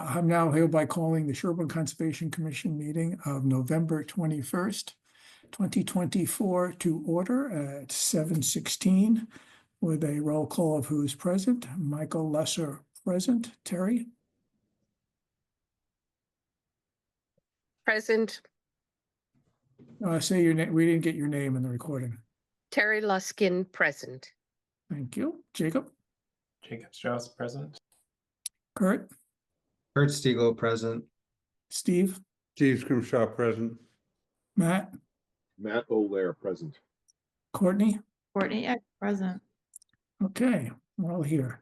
I'm now hereby calling the Sherborn Conservation Commission meeting of November 21st, 2024 to order at 7:16 with a roll call of who's present. Michael Lesser present. Terry? Present. Say your name. We didn't get your name in the recording. Terry Luskin, present. Thank you. Jacob? Jacob Strauss, present. Kurt? Kurt Stiegel, present. Steve? Steve Scrimshaw, present. Matt? Matt O'Lear, present. Courtney? Courtney, present. Okay, we're all here.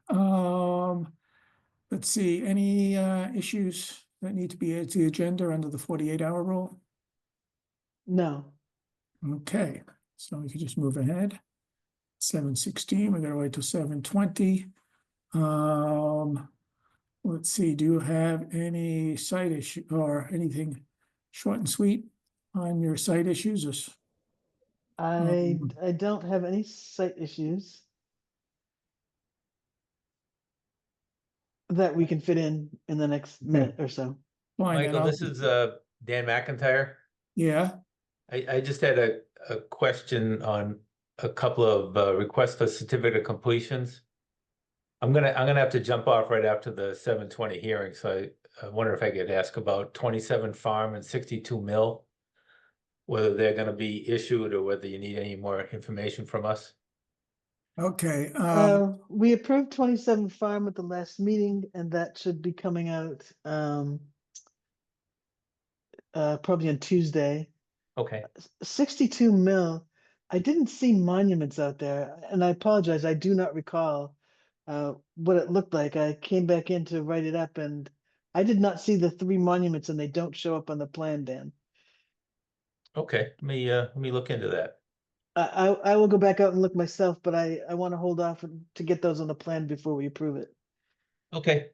Let's see, any issues that need to be added to the agenda under the 48-hour rule? No. Okay, so we can just move ahead. 7:16, we're gonna wait till 7:20. Let's see, do you have any site issue or anything short and sweet on your site issues? I don't have any site issues that we can fit in the next minute or so. Fine, then Michael, this is Dan McIntyre. Yeah, I just had a question on a couple of requests for certificate of completions. I'm gonna have to jump off right after the 7:20 hearing, so I wonder if I could ask about 27 Farm and 62 Mill, whether they're gonna be issued or whether you need any more information from us. okay. We approved 27 Farm at the last meeting, and that should be coming out probably on Tuesday. Okay, 62 Mill, I didn't see monuments out there, and I apologize, I do not recall what it looked like. I came back in to write it up, and I did not see the 3 monuments, and they don't show up on the plan, Dan. okay, let me look into that. I will go back out and look myself, but I want to hold off to get those on the plan before we approve it. Okay,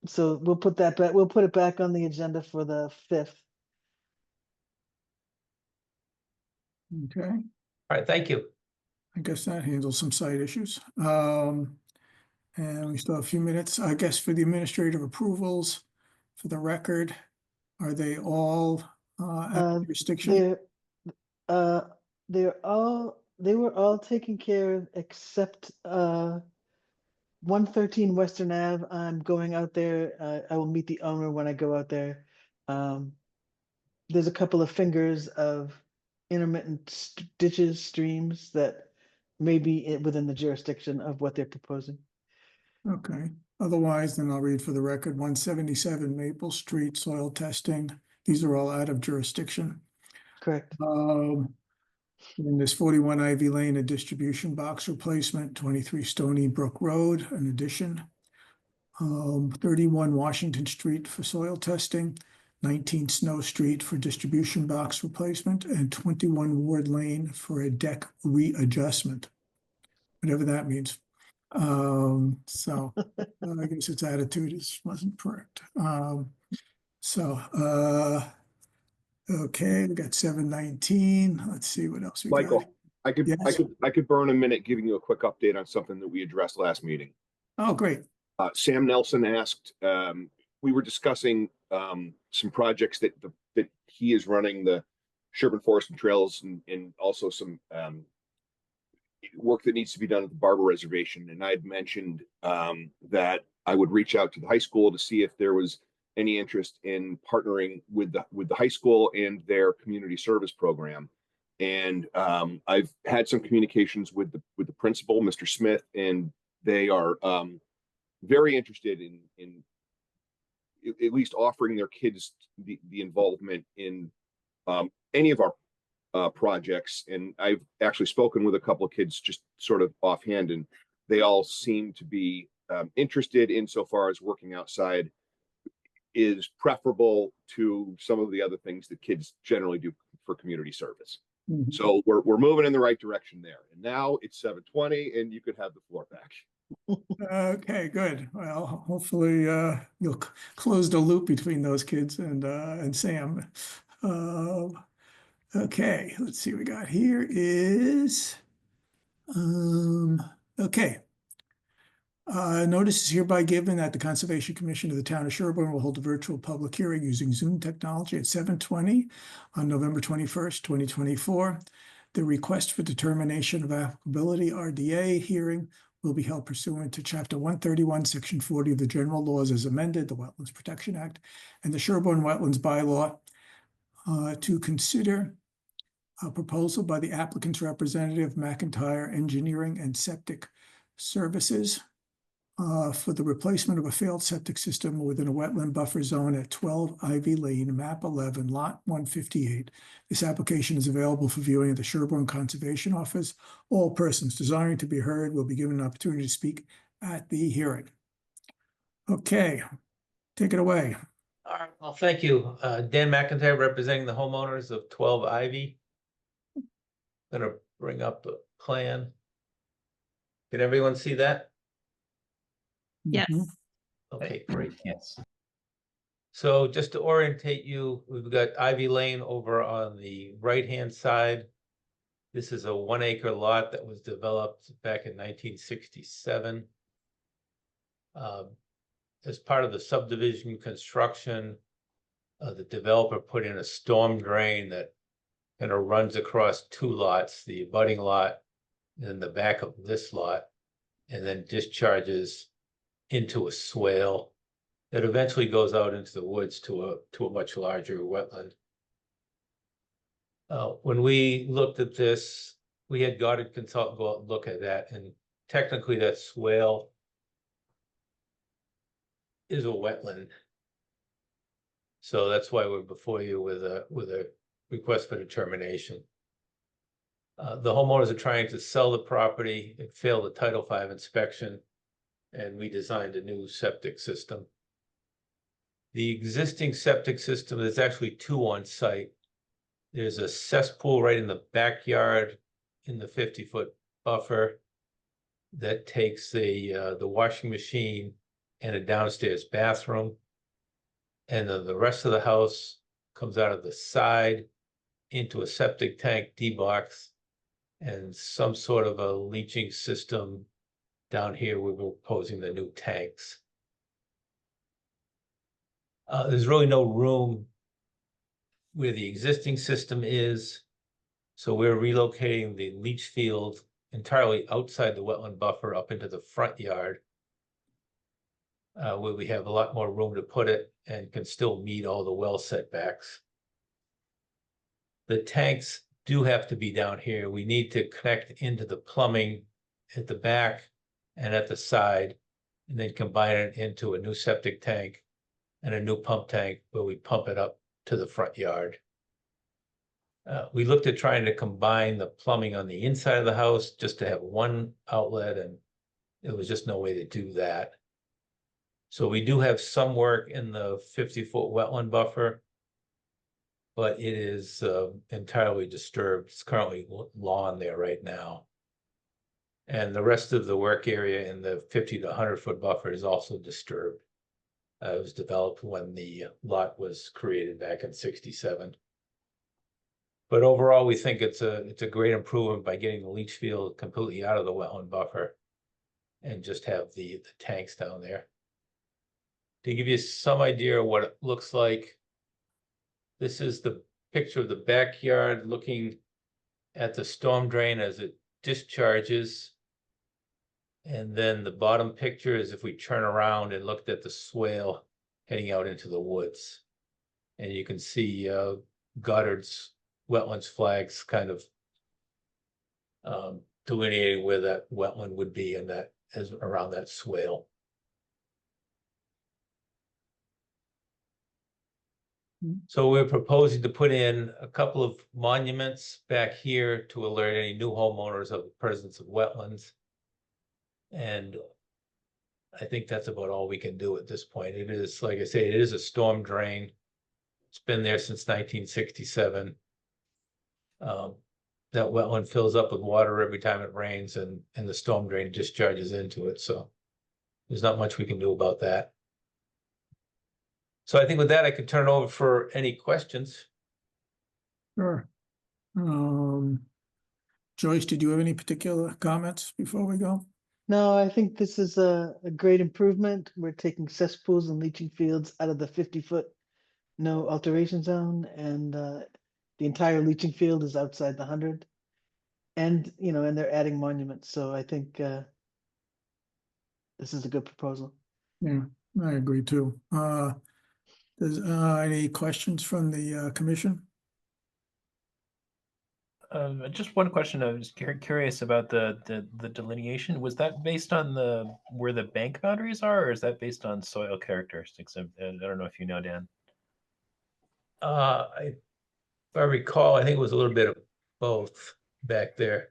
So we'll put that back. We'll put it back on the agenda for the 5th. Okay, all right, thank you. I guess that handles some site issues. And we still have a few minutes, I guess, for the administrative approvals. For the record, are they all at jurisdiction? They were all taken care of except 113 Western Ave. I'm going out there. I will meet the owner when I go out there. There's a couple of fingers of intermittent ditches, streams that may be within the jurisdiction of what they're proposing. Okay, otherwise, then I'll read for the record, 177 Maple Street soil testing. These are all out of jurisdiction. Correct. And there's 41 Ivy Lane, a distribution box replacement, 23 Stony Brook Road, an addition. 31 Washington Street for soil testing, 19 Snow Street for distribution box replacement, and 21 Ward Lane for a deck readjustment, whatever that means. So I guess its attitude wasn't correct. Okay, we got 7:19. Let's see what else we Michael, got. I could burn a minute giving you a quick update on something that we addressed last meeting. Oh, great. Sam Nelson asked, we were discussing some projects that he is running, the Sherborn Forest and Trails, and also some work that needs to be done at the Barber Reservation. And I had mentioned that I would reach out to the high school to see if there was any interest in partnering with the high school and their community service program. And I've had some communications with the principal, Mr. Smith, and they are very interested in at least offering their kids the involvement in any of our projects. And I've actually spoken with a couple of kids just sort of offhand, and they all seem to be interested insofar as working outside is preferable to some of the other things that kids generally do for community service. Mm-hmm. So we're moving in the right direction there. And now it's 7:20 and you could have the floor back. Okay, good. Well, hopefully you'll close the loop between those kids and Sam. Okay, let's see what we got here is okay. Notice is hereby given that the Conservation Commission of the Town of Sherborn will hold a virtual public hearing using Zoom technology at 7:20 on November 21st, 2024. The request for determination of applicability RDA hearing will be held pursuant to Chapter 131, Section 40 of the General Laws as amended, the Wetlands Protection Act, and the Sherborn Wetlands Bylaw to consider a proposal by the applicant's representative, McIntyre Engineering and Septic Services, for the replacement of a failed septic system within a wetland buffer zone at 12 Ivy Lane, map 11, lot 158. This application is available for viewing at the Sherborn Conservation Office. All persons desiring to be heard will be given an opportunity to speak at the hearing. Okay, take it away. All right, well, thank you. Dan McIntyre, representing the homeowners of 12 Ivy. Gonna bring up the plan. Can everyone see that? Yes. Mhm. Okay, great. Yes. So just to orientate you, we've got Ivy Lane over on the right-hand side. This is a 1-acre lot that was developed back in 1967. As part of the subdivision construction, the developer put in a storm drain that kind of runs across 2 lots, the abutting lot and the back of this lot, and then discharges into a swale that eventually goes out into the woods to a much larger wetland. When we looked at this, we had Goddard Consultant go out and look at that, and technically that swale is a wetland. So that's why we're before you with a request for determination. The homeowners are trying to sell the property. It failed the Title V inspection, and we designed a new septic system. The existing septic system, there's actually 2 on site. There's a cesspool right in the backyard in the 50-foot buffer that takes the washing machine and a downstairs bathroom. And then the rest of the house comes out of the side into a septic tank D-box and some sort of a leaching system down here. We're proposing the new tanks. There's really no room where the existing system is, so we're relocating the leach field entirely outside the wetland buffer up into the front yard, where we have a lot more room to put it and can still meet all the well setbacks. The tanks do have to be down here. We need to connect into the plumbing at the back and at the side, and then combine it into a new septic tank and a new pump tank where we pump it up to the front yard. We looked at trying to combine the plumbing on the inside of the house just to have one outlet, and there was just no way to do that. So we do have some work in the 50-foot wetland buffer, but it is entirely disturbed. It's currently lawn there right now. And the rest of the work area in the 50 to 100-foot buffer is also disturbed. It was developed when the lot was created back in '67. But overall, we think it's a great improvement by getting the leach field completely out of the wetland buffer and just have the tanks down there. To give you some idea of what it looks like, this is the picture of the backyard looking at the storm drain as it discharges. And then the bottom picture is if we turn around and looked at the swale heading out into the woods. And you can see Goddard's wetlands flags kind of delineating where that wetland would be and that is around that swale. So we're proposing to put in a couple of monuments back here to alert any new homeowners of the presence of wetlands. And I think that's about all we can do at this point. It is, like I say, it is a storm drain. It's been there since 1967. That wetland fills up with water every time it rains, and the storm drain discharges into it. So there's not much we can do about that. So I think with that, I could turn it over for any questions. Sure. Joyce, did you have any particular comments before we go? No, I think this is a great improvement. We're taking cesspools and leaching fields out of the 50-foot no alteration zone, and the entire leaching field is outside the 100. And, and they're adding monuments, so I think this is a good proposal. Yeah, I agree too. There's any questions from the commission? Just one question. I was curious about the delineation. Was that based on where the bank boundaries are, or is that based on soil characteristics? I don't know if you know, Dan. If I recall, I think it was a little bit of both back there.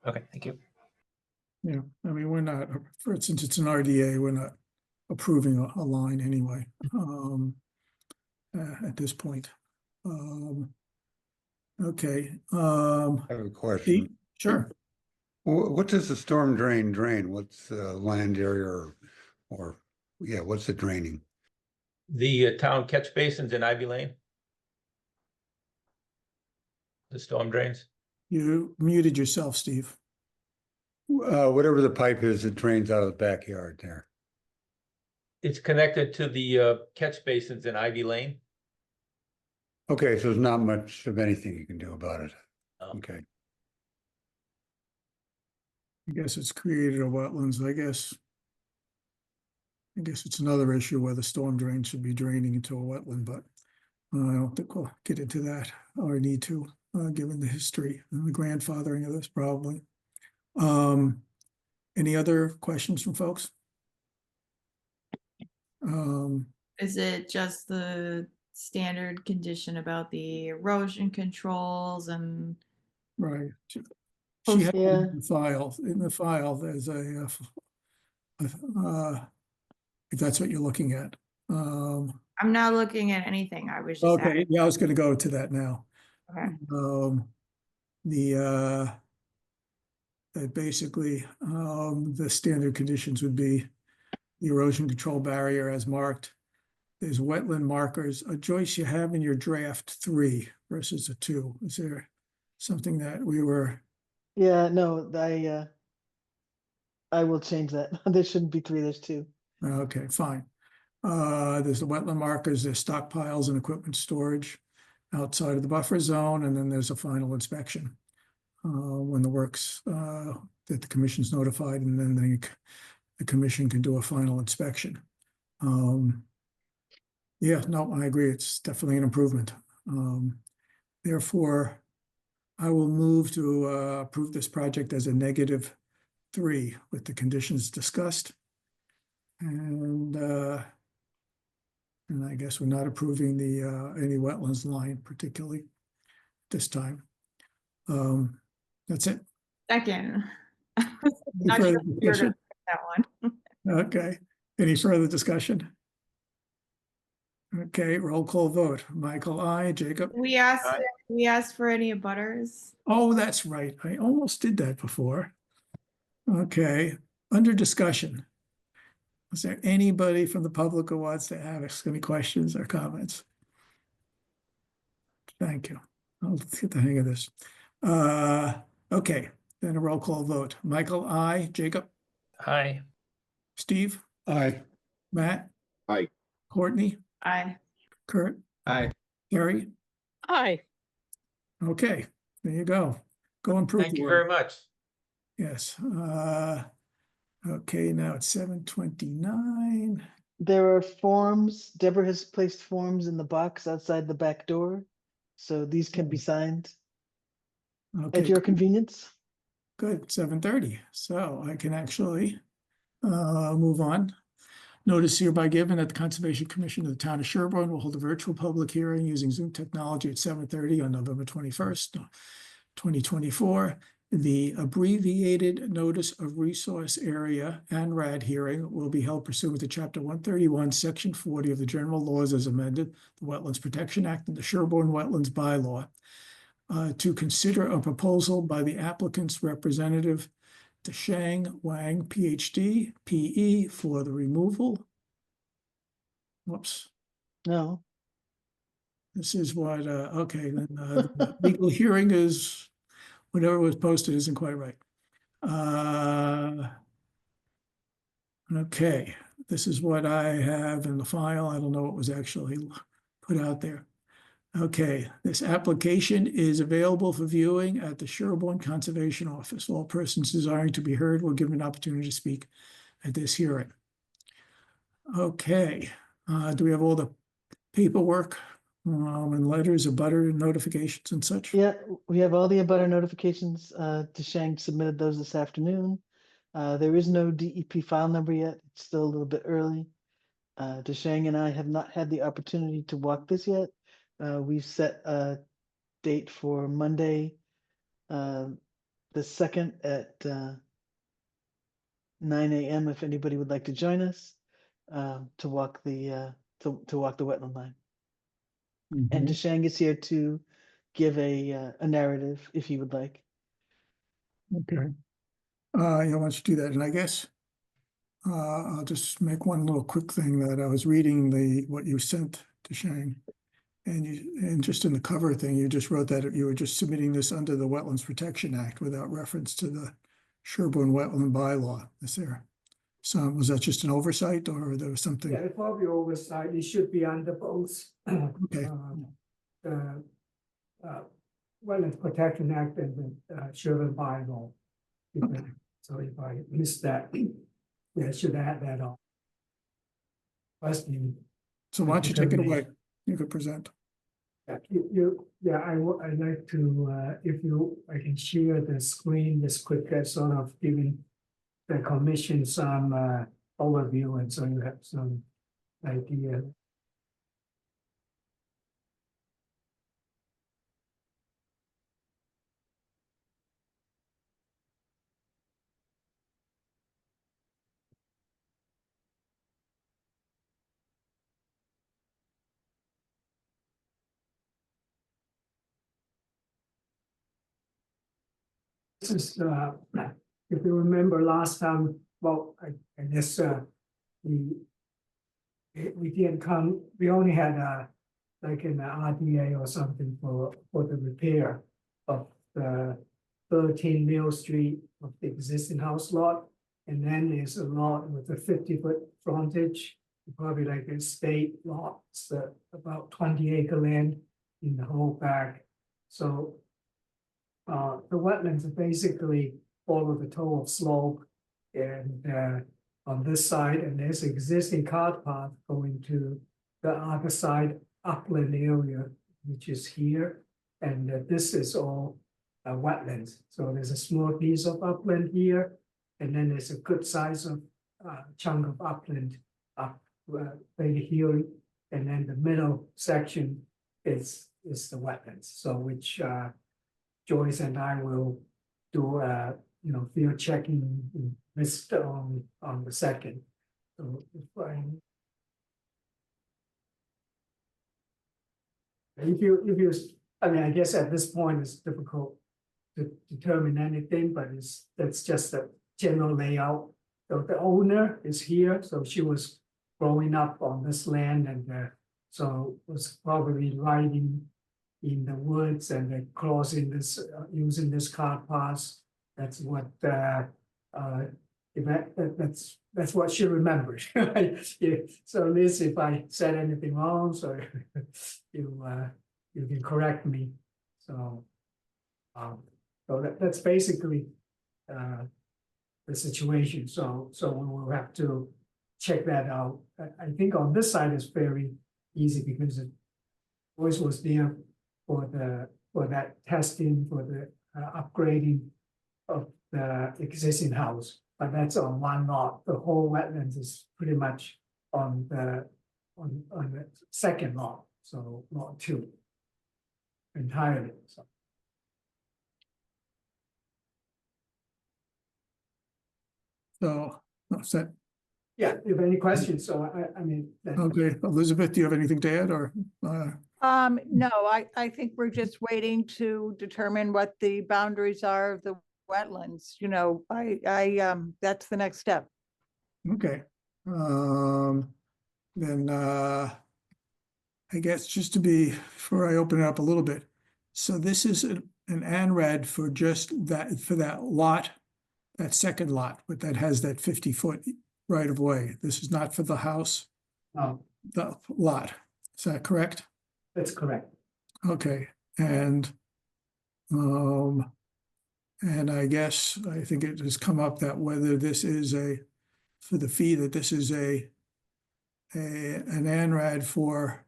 Okay, thank you. Yeah, I mean, we're not, for instance, it's an RDA, we're not approving a line anyway, at this point. Okay, I have a Pete, question. sure. What does the storm drain? What's the land area or, yeah, what's it draining? The town catch basins in Ivy Lane. The storm drains. You muted yourself, Steve. Whatever the pipe is, it drains out of the backyard there. It's connected to the catch basins in Ivy Lane. Okay, so there's not much of anything you can do about it. No. Okay. I guess it's created a wetlands, I guess it's another issue whether storm drains should be draining into a wetland, but I don't think we'll get into that or need to, given the history and the grandfathering of this probably. Any other questions from folks? Is it just the standard condition about the erosion controls and Right. She Post- had Yeah. in the file, there's if that's what you're looking at. I'm not looking at anything. I was just Okay, yeah, I was gonna go to that now. Okay. Basically, the standard conditions would be the erosion control barrier as marked. There's wetland markers. Joyce, you have in your draft 3 versus a 2. Is there something that we were? Yeah, no, I will change that. There shouldn't be 3, there's 2. Okay, fine. There's the wetland markers, there's stockpiles and equipment storage outside of the buffer zone, and then there's a final inspection. When the works, that the commission's notified, and then the commission can do a final inspection. Yeah, no, I agree. It's definitely an improvement. Therefore, I will move to approve this project as a -3 with the conditions discussed. And I guess we're not approving the any wetlands line particularly this time. That's it. second. Any Not further sure if you're discussion? gonna pick that one. Okay, any further discussion? Okay, roll call vote. Michael, I, Jacob. We asked for any abutters. Oh, that's right. I almost did that before. Okay, under discussion. Is there anybody from the public who wants to ask any questions or comments? Thank you. I'll get the hang of this. Okay, then a roll call vote. Michael, I, Jacob, Hi. Steve, Aye. Matt. Aye. Courtney, Aye. Kurt, Aye. Gary. Aye. Okay, there you go. Go improve. Thank the you work. very much. Yes. Okay, now it's 7:29. There are forms. Deborah has placed forms in the box outside the back door. So these can be signed Okay, at your convenience. good, 7:30. So I can actually move on. Notice hereby given that the Conservation Commission of the Town of Sherborn will hold a virtual public hearing using Zoom technology at 7:30 on November 21st, 2024. The abbreviated Notice of Resource Area and RAD hearing will be held pursuant to Chapter 131, Section 40 of the General Laws as amended, the Wetlands Protection Act and the Sherborn Wetlands Bylaw, to consider a proposal by the applicant's representative, Shang Wang, PhD, PE, for the removal. Whoops. No, This is what, okay, then the legal hearing is, whatever was posted isn't quite right. Okay, this is what I have in the file. I don't know what was actually put out there. Okay, this application is available for viewing at the Sherborn Conservation Office. All persons desiring to be heard will give an opportunity to speak at this hearing. Okay, do we have all the paperwork and letters of butter notifications and such? Yeah, we have all the abutter notifications. Deshang submitted those this afternoon. There is no DEP file number yet. It's still a little bit early. Deshang and I have not had the opportunity to walk this yet. We've set a date for Monday, the 2nd at 9 a.m. if anybody would like to join us to walk the walk the wetland line. And Mhm. Deshang is here to give a narrative if he would like. Okay. Yeah, why don't you do that? And I guess I'll just make one little quick thing that I was reading what you sent to Shane. And just in the cover thing, you just wrote that you were just submitting this under the Wetlands Protection Act without reference to the Sherborn Wetland Bylaw. Is there? So was that just an oversight or there was something? Yeah, it's probably oversight. It should be under both. Okay. The Wetlands Protection Act and the Sherborn bylaw. Okay. So if I missed that, yeah, I should add that on. Question. So why don't you take it away? You could present. I'd like to, I can share the screen this quick, sort of giving the commission some overview, and so you have some idea. This is, if you remember last time, well, I guess we didn't come, we only had like an RDA or something for the repair of the 13 Mill Street of the existing house lot. And then there's a lot with a 50-foot frontage, probably like a state lot, it's about 20-acre land in the whole back. So the wetlands are basically follow the toe of slope, and on this side, and there's existing cart path going to the other side upland area, which is here, and this is all wetlands. So there's a small piece of upland here, and then there's a good size of chunk of upland up right here, and then the middle section is the wetlands. So which Joyce and I will do field checking list on the 2nd. So if you I mean, I guess at this point it's difficult to determine anything, but that's just a general layout. So the owner is here, so she was growing up on this land, and so was probably riding in the woods and crossing this using this cart path. That's what that's what she remembers. Yeah. So Liz, if I said anything wrong, so you can correct me. So that's basically the situation. So we will have to check that out. I think on this side is very easy because it always was there for that testing, for the upgrading of the existing house, but that's on one lot. The whole wetlands is pretty much on the second lot, so lot 2 entirely. So, that's that. Yeah, if any questions, so I mean. Okay, Elizabeth, do you have anything to add or? No, I think we're just waiting to determine what the boundaries are of the wetlands. You know, that's the next step. Okay. Then I guess just to be, before I open it up a little bit. So this is an ANRAD for just that, for that lot that second lot, but that has that 50-foot right of way. This is not for the house, No, the lot. Is that correct? that's correct. Okay, and I guess, I think it has come up that whether this is for the fee, that this is an ANRAD for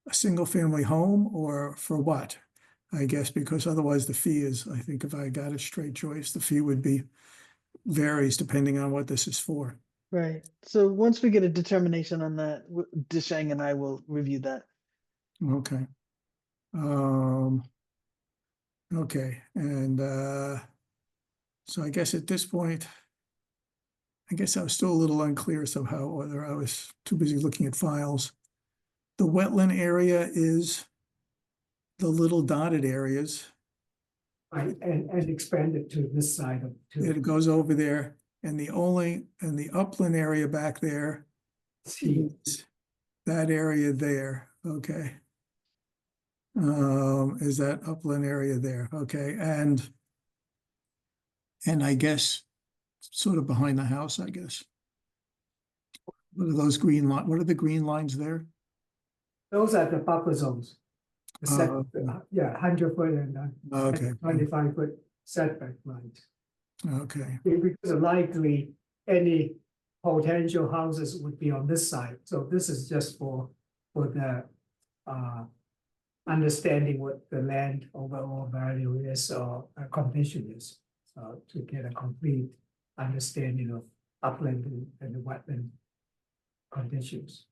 a single-family home or for what? I guess because otherwise the fee is, I think if I got it straight, Joyce, the fee would be, varies depending on what this is for. Right. So once we get a determination on that, Deshang and I will review that. Okay. Okay, and so I guess at this point, I guess I was still a little unclear somehow, whether I was too busy looking at files. The wetland area is the little dotted areas. Right, and expand it to this side of, It to goes over there, and the upland area back there see. is that area there, okay. Is that upland area there, okay, and I guess sort of behind the house, I guess. What are those what are the green lines there? Those are the buffer zones. The set, okay. yeah, 100-foot and Okay, 25-foot setback lines. okay, Because likely any potential houses would be on this side. So this is just for the understanding what the land overall value is or condition is. To get a complete understanding of upland and the wetland conditions.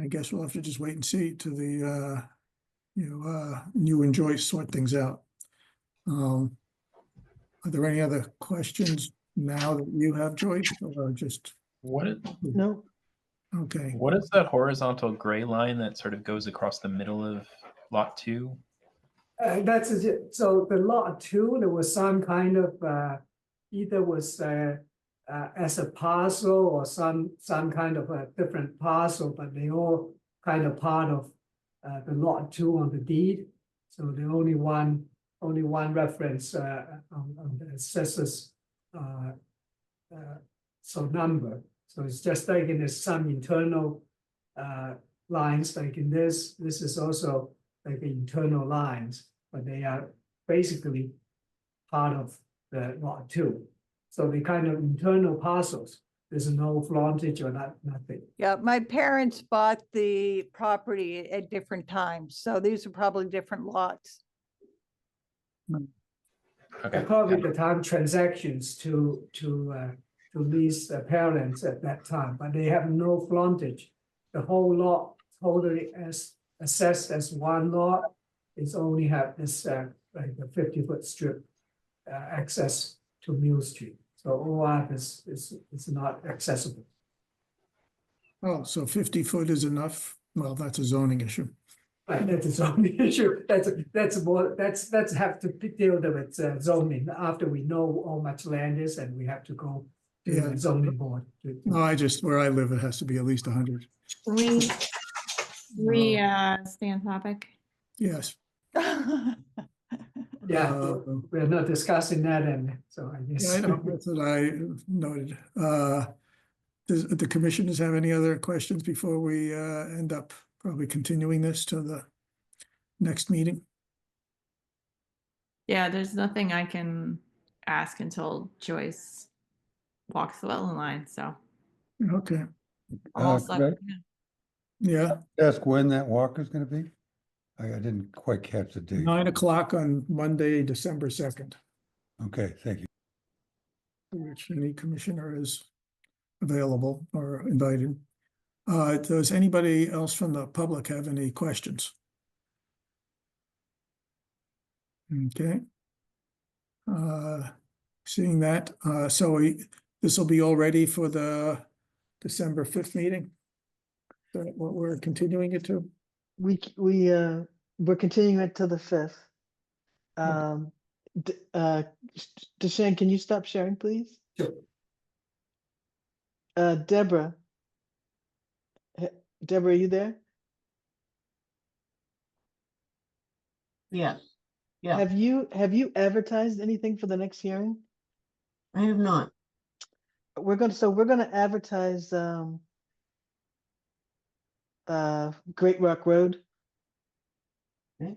I guess we'll have to just wait and see to the, you and Joyce sort things out. Are there any other questions now that you have, Joyce, or just, No, okay, What is that horizontal gray line that sort of goes across the middle of lot 2? That's so the lot 2, there was some kind of either was as a parcel or some kind of a different parcel, but they all kind of part of the lot 2 on the deed. So the only one reference on the assessors so number. So it's just like in some internal lines, like in this is also like the internal lines, but they are basically part of the lot 2. So the kind of internal parcels, there's no frontage or nothing. Yeah, my parents bought the property at different times, so these are probably different lots. Okay. Probably the time transactions to lease the parents at that time, but they have no frontage. The whole lot totally as assessed as one lot. It's only have this like a 50-foot strip access to Mill Street. So OR is not accessible. oh, so 50 foot is enough? Well, that's a zoning issue. Right, that's a zoning issue. That's more that's have to deal with zoning after we know how much land is, and we have to go to Yeah. the zoning board. No, where I live, it has to be at least 100. We stay on topic. Yes. Yeah, Uh, we're not discussing that, and so I guess. Yeah, I know, that's what I noted. Does the commissioners have any other questions before we end up probably continuing this to the next meeting? Yeah, there's nothing I can ask until Joyce walks the wetland line, so Okay, I'm all Could set. I yeah, ask when that walk is gonna be? I didn't quite catch the date. 9 o'clock on Monday, December 2nd, Okay, thank you. which any commissioner is available or invited. Does anybody else from the public have any questions? Okay. Seeing that, so this will be all ready for the December 5th meeting? Is that what we're continuing it to? we're continuing it to the 5th. Deshang, can you stop sharing, please? Sure. Deborah. Deborah, are you there? Yeah. Yeah, Have you advertised anything for the next hearing? I have not. We're gonna advertise, Great Rock Road. Okay.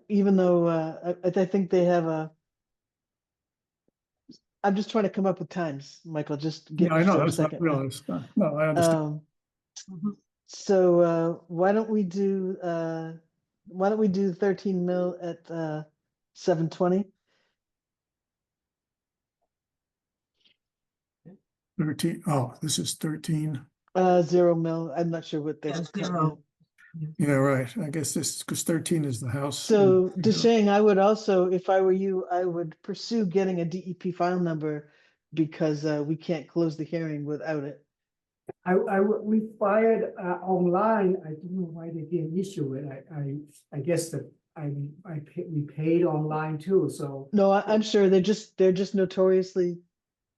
Even though, I think they have I'm just trying to come up with times, Michael, just get Yeah, I know, for a that's not second. realized. No, I understand. Mhm. So, why don't we do 13 mil at 720? 13, oh, this is 13. 0 mil. I'm not sure what they're. Yeah, cutting 0. out. Yeah, right. I guess this, because 13 is the house. So, and, Deshang, I would also, if I were you, I would pursue getting a DEP file number because we can't close the hearing without it. We fired online. I don't know why they didn't issue it. I guess that we paid online too, so. No, I'm sure they're just notoriously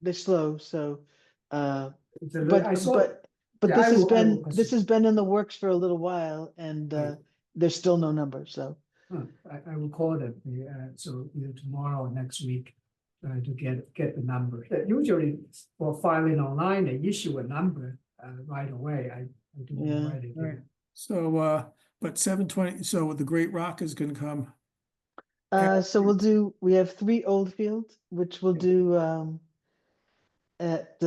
they're slow. So, It's a little- I saw. but Yeah, this I has will- I will been pursue. in the works for a little while, and Right. there's still no number. So, I will call them, so either tomorrow or next week, to get the number. Usually for filing online, they issue a number, right away. I don't know Yeah. why they Right. didn't. So, but 720, so the Great Rock is gonna come. so we have 3 Oldfield, which we'll do at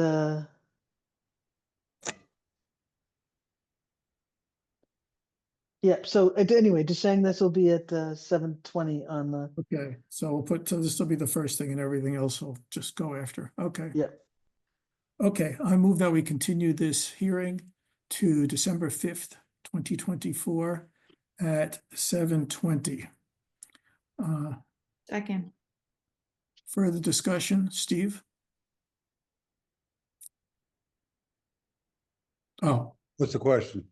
yeah. So anyway, just saying this will be at 720 on the Okay, so we'll put, so this will be the first thing and everything else will just go after. Okay. yeah. Okay, I move that we continue this hearing to December 5th, 2024 at 7:20. Second. Further discussion, Steve? Oh, What's the question?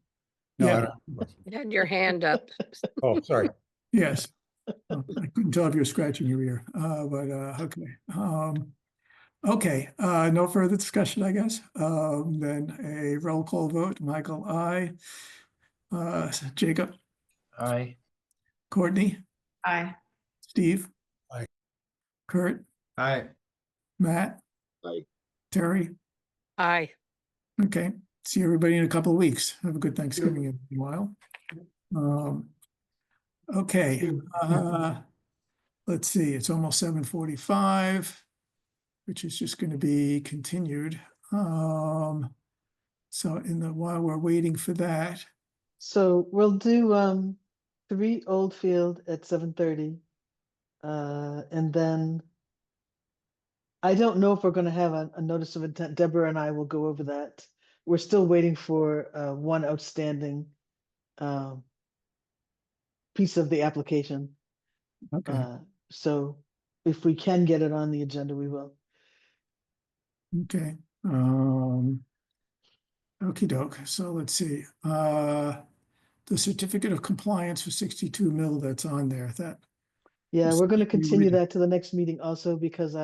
No, I yeah, don't. You had your hand up. Oh, sorry. yes. I couldn't tell if you were scratching your ear, but okay. Okay, no further discussion, I guess. Then a roll call vote. Michael, aye. Jacob, Aye. Courtney, Aye. Steve. Aye. Kurt, Aye. Matt. Aye. Terry. Aye. Okay, see everybody in a couple of weeks. Have a good Thanksgiving in a while. Okay, let's see, it's almost 7:45, which is just going to be continued. So while we're waiting for that, So we'll do 3 Oldfield at 7:30. And then I don't know if we're gonna have a notice of intent. Deborah and I will go over that. We're still waiting for one outstanding piece of the application. okay, So if we can get it on the agenda, we will. okay. Okey doke, so let's see, the certificate of compliance for 62 mil that's on there, that. Yeah, we're gonna You continue read- that to the next meeting also because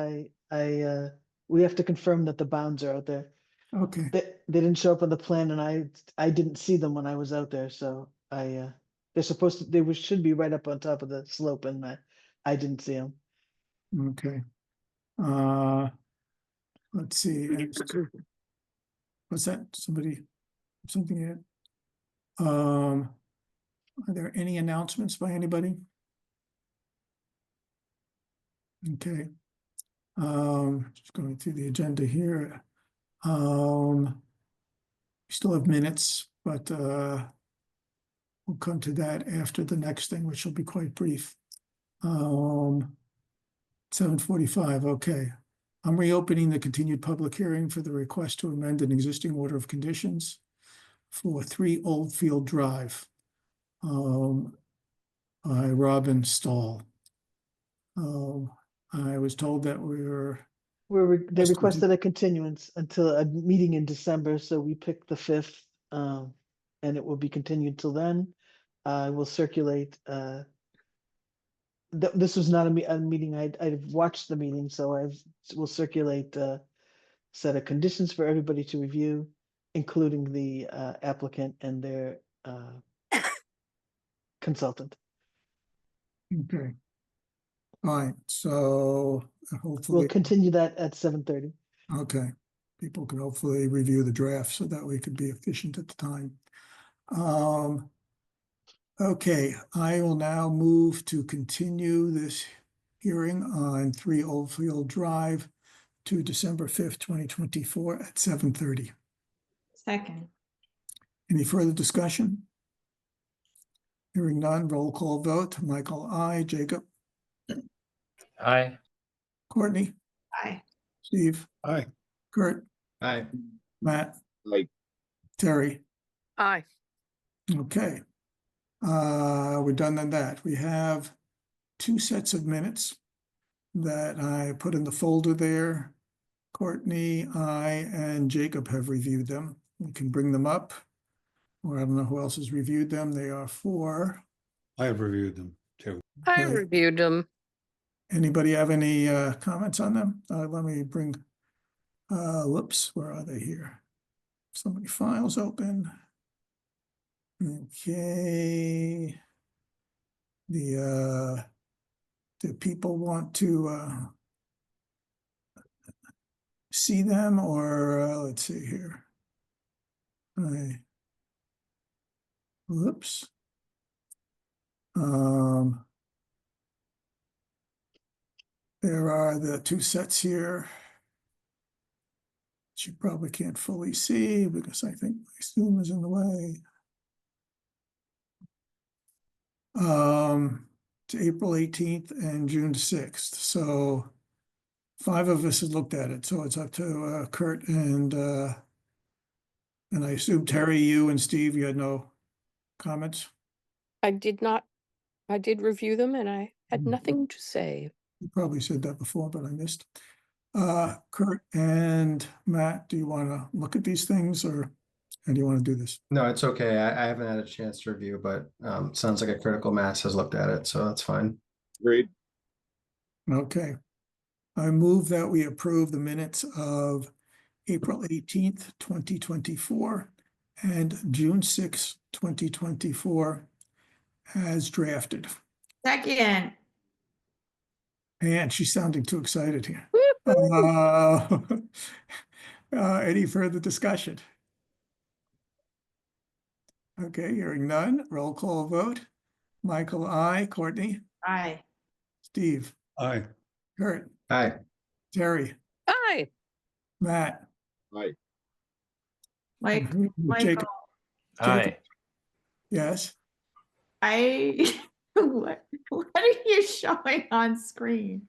we have to confirm that the bounds are out there. Okay, They didn't show up on the plan and I didn't see them when I was out there, so they're supposed to, should be right up on top of the slope and I didn't see them. okay. Let's see. What's that? Something yet? Are there any announcements by anybody? Okay. Just going through the agenda here. We still have minutes, but we'll come to that after the next thing, which will be quite brief. 7:45, okay. I'm reopening the continued public hearing for the request to amend an existing order of conditions for 3 Oldfield Drive. By Robin Stahl. I was told that we were. They requested a continuance until a meeting in December, so we picked the 5th, and it will be continued till then. I will circulate, this was not a meeting, I've watched the meeting, so will circulate a set of conditions for everybody to review, including the applicant and their consultant. Okay. Fine, so We'll hopefully, continue that at 7:30. okay, people can hopefully review the draft so that we could be efficient at the time. Okay, I will now move to continue this hearing on 3 Oldfield Drive to December 5th, 2024 at 7:30. Second. Any further discussion? Hearing none, roll call vote. Michael, I, Jacob, Aye. Courtney, Aye. Steve, Aye. Kurt, Aye. Matt, Like, Terry. Aye. Okay. We're done on that. We have 2 sets of minutes that I put in the folder there. Courtney, I, and Jacob have reviewed them. We can bring them up. Or I don't know who else has reviewed them. They are for, I have reviewed them too. I Okay. reviewed them. Anybody have any comments on them? Let me bring, whoops, where are they here? So many files open. Okay. Do people want to see them or let's see here. Whoops. There are the 2 sets here. Which you probably can't fully see because I think my Zoom is in the way. It's April 18th and June 6th. So 5 of us have looked at it. So it's up to Kurt and I assume Terry, you and Steve, you had no comments? I did not, I did review them and I had Mhm. nothing to say. You probably said that before, but I missed. Kurt and Matt, do you want to look at these things or how do you want to do this? No, it's okay. I haven't had a chance to review, but sounds like a critical mass has looked at it, so that's fine. agreed. Okay. I move that we approve the minutes of April 18th, 2024 and June 6th, 2024 as drafted. Second. And she's sounding too excited here. Woo-hoo! Any further discussion? Okay, hearing none, roll call vote. Michael, I, Courtney, Aye. Steve, Aye. Kurt, Aye. Terry, Aye. Matt. Aye. Like, Jacob. Michael, Aye. Yes. what are you showing on screen?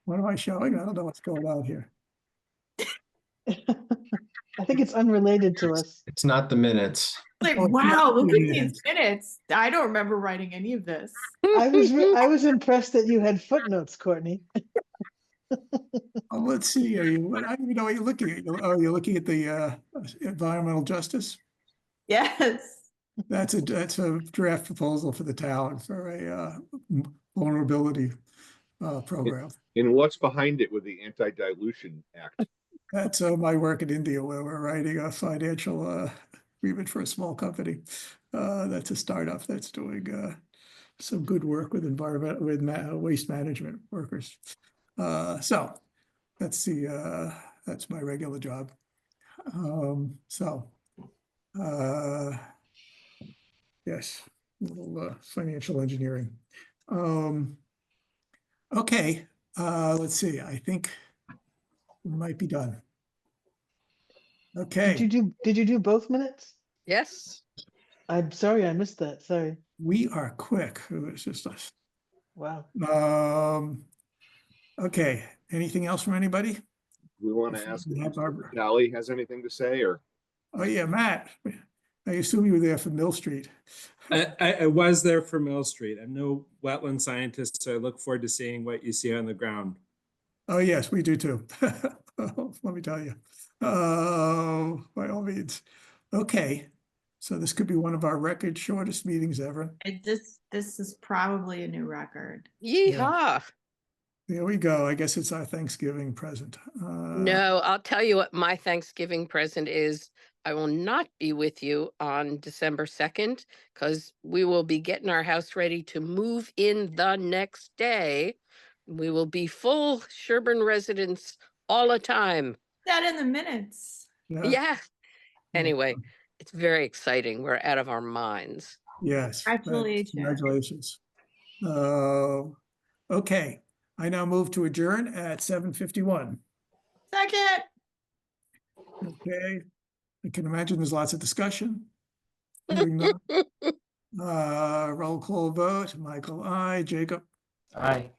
What am I showing? I don't know what's going on here. I think it's unrelated to us. It's not the minutes. Like, Oh, wow, look at yeah. these minutes. I don't remember writing any of this. I was impressed that you had footnotes, Courtney. Oh, let's see. Are you? I don't even know what you're looking at. Oh, you're looking at the environmental justice. Yes. That's a draft proposal for the town for a vulnerability program. And what's behind it with the Anti-Dilution Act? That's my work in India where we're writing a financial agreement for a small company. That's a startup that's doing some good work with waste management workers. So that's that's my regular job. Yes, a little financial engineering. Okay, let's see. I think we might be done. Okay. Did you do both minutes? Yes. I'm sorry, I missed that. Sorry. We are quick. It was just us. Wow. Okay, anything else from anybody? We want to ask Yeah, if Barbara. Tally has anything to say or? Oh, yeah, Matt. I assume you were there for Mill Street. I was there for Mill Street. I'm no wetland scientist, so I look forward to seeing what you see on the ground. Oh, yes, we do too. Let me tell you. By all means. Okay, so this could be one of our record shortest meetings ever. This is probably a new record. Yeehaw. There we go. I guess it's our Thanksgiving present. No, I'll tell you what my Thanksgiving present is. I will not be with you on December 2nd because we will be getting our house ready to move in the next day. We will be full Sherborn residents all the time. That in the minutes. Yeah. Anyway, it's very exciting. We're out of our minds. Yes. but Congratulations. Congratulations. Okay, I now move to adjourn at 7:51. Second. Okay, I can imagine there's lots of discussion. Hearing none. Roll call vote, Michael, I, Jacob, Aye.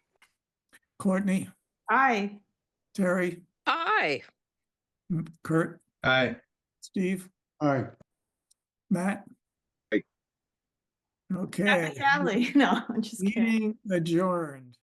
Courtney, Aye. Terry, Hi. Kurt, Aye. Steve, All right. Matt. Aye. Okay. Happy Sally. No, I'm just kidding. Meeting adjourned.